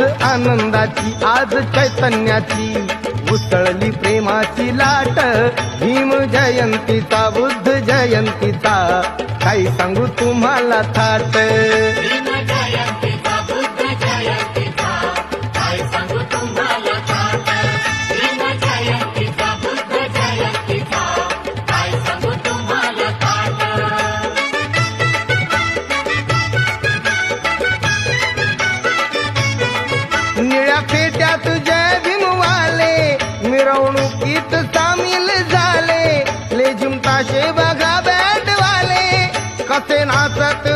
आज आनंदाची आज चैतन्याची उसळली प्रेमाची लाट भीम जयंतीचा बुद्ध जयंतीचा काही सांगू तुम्हाला थाट भीम जयंतीचा बुद्ध जयंतीचा काय सांगू तुम्हाला थाट भीम जयंतीचा बुद्ध जयंतीचा काय सांगू तुम्हाला थाट निळ्या फेट्यात जय भीमवाले मिरवणुकीत सामील झाले लेझिम ताशे बघा बँडवाले कसे नाचत